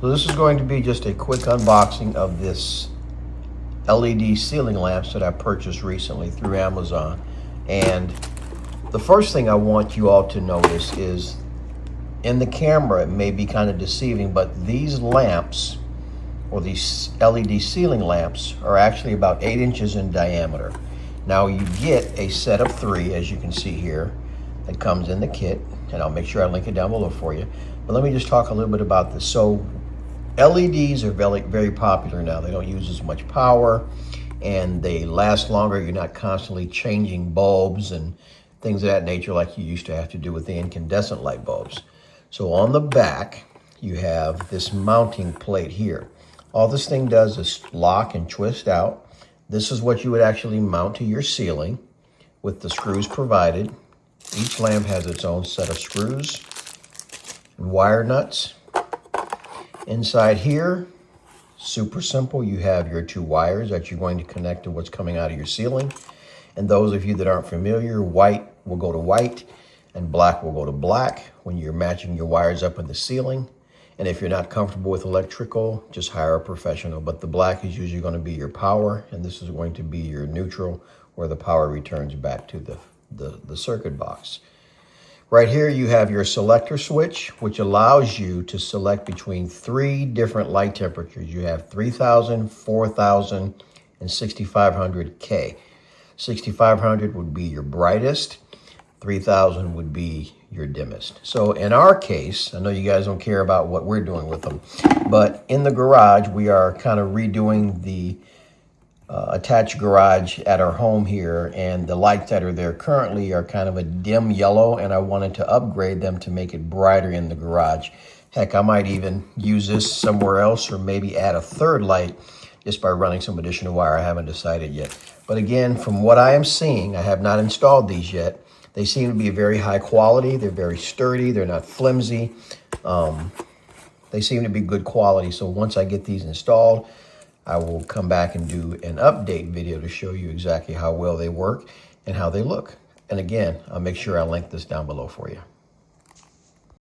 So this is going to be just a quick unboxing of this LED ceiling lamps that I purchased recently through Amazon. And the first thing I want you all to notice is, in the camera it may be kind of deceiving, but these lamps, or these LED ceiling lamps, are actually about 8 inches in diameter. Now you get a set of 3, as you can see here, that comes in the kit, and I'll make sure I link it down below for you. But let me just talk a little bit about this. So LEDs are very, very popular now. They don't use as much power and they last longer. You're not constantly changing bulbs and things of that nature like you used to have to do with the incandescent light bulbs. So on the back, you have this mounting plate here. All this thing does is lock and twist out. This is what you would actually mount to your ceiling with the screws provided. Each lamp has its own set of screws and wire nuts. Inside here, super simple, you have your 2 wires that you're going to connect to what's coming out of your ceiling. And those of you that aren't familiar, white will go to white and black will go to black when you're matching your wires up in the ceiling. And if you're not comfortable with electrical, just hire a professional. But the black is usually going to be your power, and this is going to be your neutral, where the power returns back to the circuit box. Right here you have your selector switch, which allows you to select between 3 different light temperatures. You have 3000, 4000, and 6500 K. 6500 would be your brightest, 3000 would be your dimmest. So in our case, I know you guys don't care about what we're doing with them, but in the garage we are kind of redoing the attached garage at our home here, and the lights that are there currently are kind of a dim yellow, and I wanted to upgrade them to make it brighter in the garage. Heck, I might even use this somewhere else, or maybe add a 3rd light just by running some additional wire. I haven't decided yet. But again, from what I am seeing, I have not installed these yet. They seem to be very high quality. They're very sturdy. They're not flimsy. They seem to be good quality. So once I get these installed, I will come back and do an update video to show you exactly how well they work and how they look. And again, I'll make sure I link this down below for you.